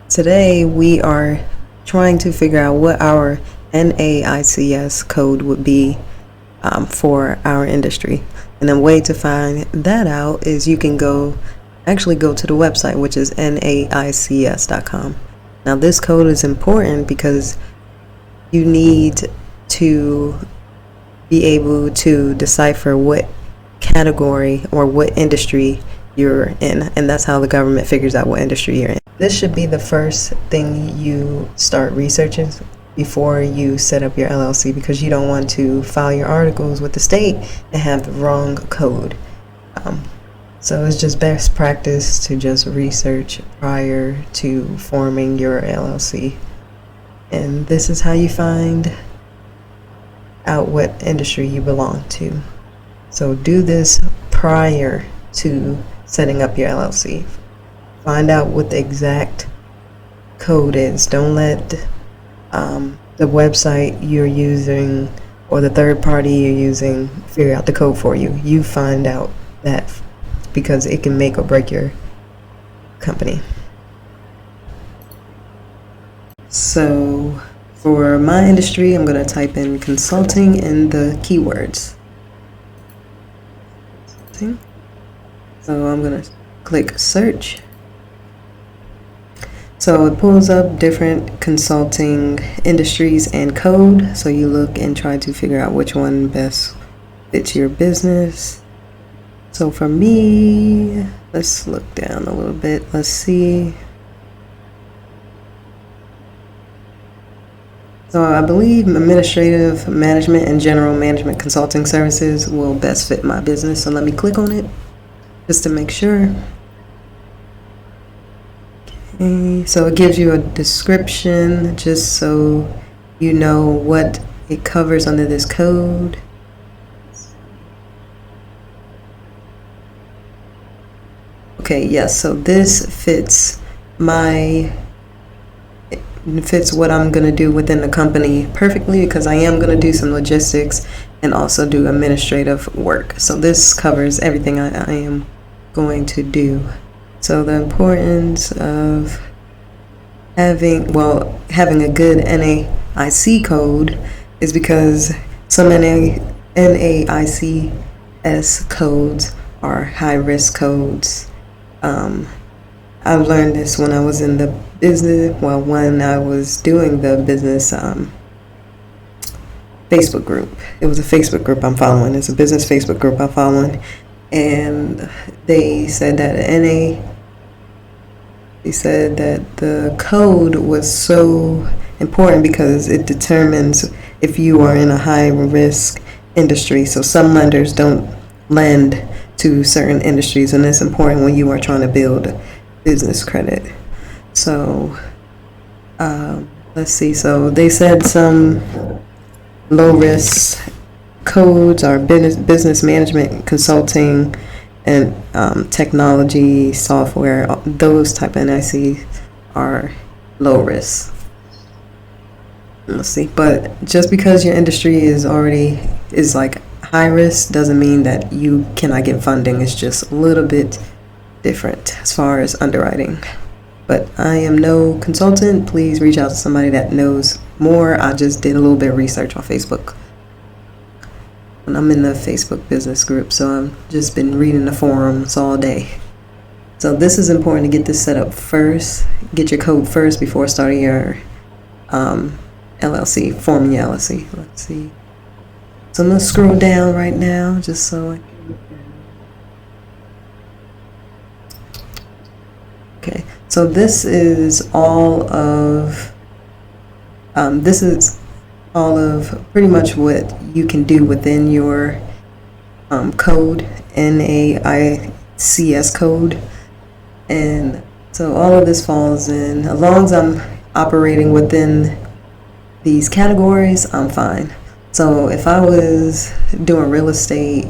Today we are trying to figure out what our NAICS code would be for our industry. And the way to find that out is you can actually go to the website, which is naics.com. Now this code is important because you need to be able to decipher what category or what industry you're in, and that's how the government figures out what industry you're in. This should be the first thing you start researching before you set up your LLC, because you don't want to file your articles with the state and have the wrong code. So it's just best practice to just research prior to forming your LLC. And this is how you find out what industry you belong to. So do this prior to setting up your LLC. Find out what the exact code is. Don't let the website you're using or the third party you're using figure out the code for you. You find out that, because it can make or break your company. So for my industry, I'm going to type in consulting in the keywords. So I'm going to click search. So it pulls up different consulting industries and code. So you look and try to figure out which one best fits your business. So for me, let's look down a little bit. Let's see. So I believe administrative management and general management consulting services will best fit my business. So let me click on it just to make sure. Okay, so it gives you a description just so you know what it covers under this code. Okay, yes, so this fits what I'm going to do within the company perfectly, because I am going to do some logistics and also do administrative work. So this covers everything I am going to do. So the importance of having a good NAIC code is because some NAICS codes are high-risk codes. I've learned this when I was in the business, when I was doing the business Facebook group. It was a Facebook group I'm following. It's a business Facebook group I'm following. And they said that the code was so important because it determines if you are in a high-risk industry. So some lenders don't lend to certain industries, and it's important when you are trying to build business credit. So let's see. So they said some low-risk codes are business management, consulting, and technology, software. Those type of NICs are low risk. Let's see. But just because your industry is like high risk doesn't mean that you cannot get funding. It's just a little bit different as far as underwriting. But I am no consultant. Please reach out to somebody that knows more. I just did a little bit of research on Facebook. And I'm in the Facebook business group, so I've just been reading the forums all day. So this is important to get this set up first. Get your code first before starting your LLC, forming your LLC. Let's see. So I'm going to scroll down right now just so I can. Okay, so this is all of pretty much what you can do within your code, NAICS code. And so all of this falls in. As long as I'm operating within these categories, I'm fine. So if I was doing real estate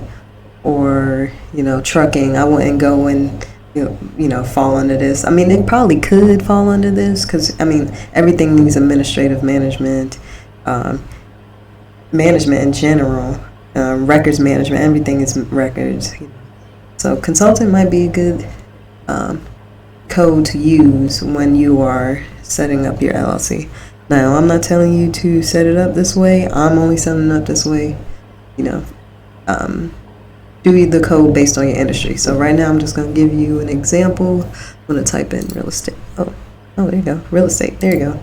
or trucking, I wouldn't go and fall under this. I mean, it probably could fall under this because everything needs administrative management, management in general, records management. Everything is records. So consulting might be a good code to use when you are setting up your LLC. Now, I'm not telling you to set it up this way. I'm only setting it up this way. You know, do the code based on your industry. So right now, I'm just going to give you an example. I'm going to type in real estate. Oh, there you go. Real estate. There you go.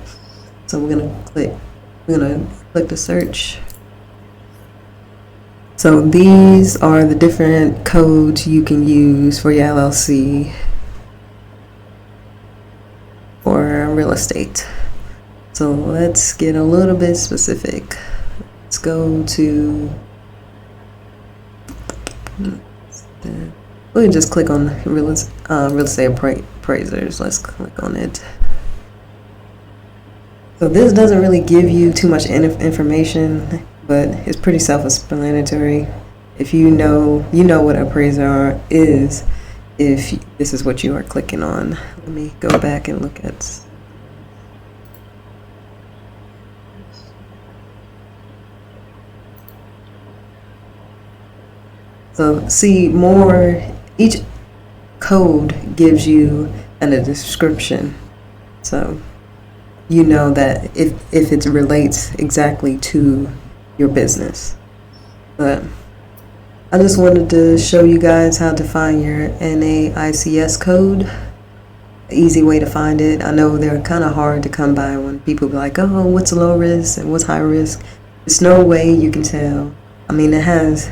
So we're going to click the search. So these are the different codes you can use for your LLC or real estate. So let's get a little bit specific. Let's go to, we can just click on real estate appraisers. Let's click on it. So this doesn't really give you too much information, but it's pretty self-explanatory. If you know what appraiser is, if this is what you are clicking on. Let me go back and look at. So see more, each code gives you a description. So you know that if it relates exactly to your business. But I just wanted to show you guys how to find your NAICS code. Easy way to find it. I know they're kind of hard to come by when people be like, oh, what's low risk and what's high risk? There's no way you can tell. I mean, it has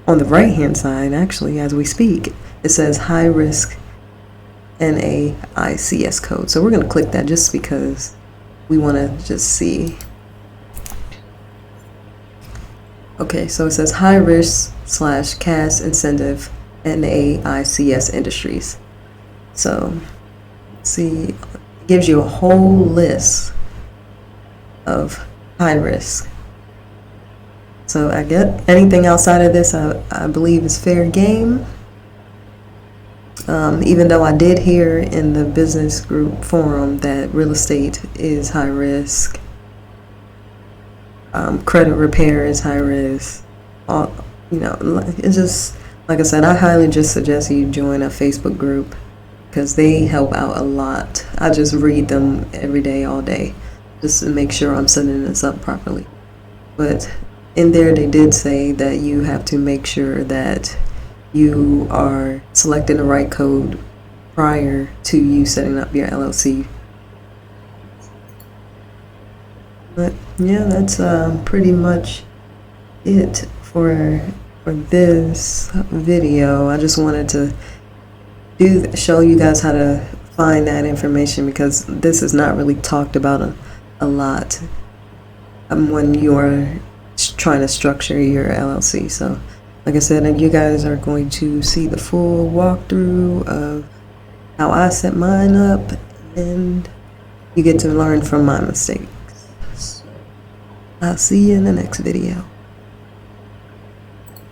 on the right hand side, actually, as we speak, it says high risk NAICS code. So we're going to click that just because we want to just see. Okay, so it says high risk / cash incentive NAICS industries. So see, it gives you a whole list of high risk. So I get anything outside of this, I believe is fair game. Even though I did hear in the business group forum that real estate is high risk, credit repair is high risk. It's just, like I said, I highly just suggest you join a Facebook group because they help out a lot. I just read them every day, all day, just to make sure I'm setting this up properly. But in there, they did say that you have to make sure that you are selecting the right code prior to you setting up your LLC. But yeah, that's pretty much it for this video. I just wanted to show you guys how to find that information because this is not really talked about a lot when you are trying to structure your LLC. So like I said, you guys are going to see the full walkthrough of how I set mine up, and you get to learn from my mistakes. I'll see you in the next video.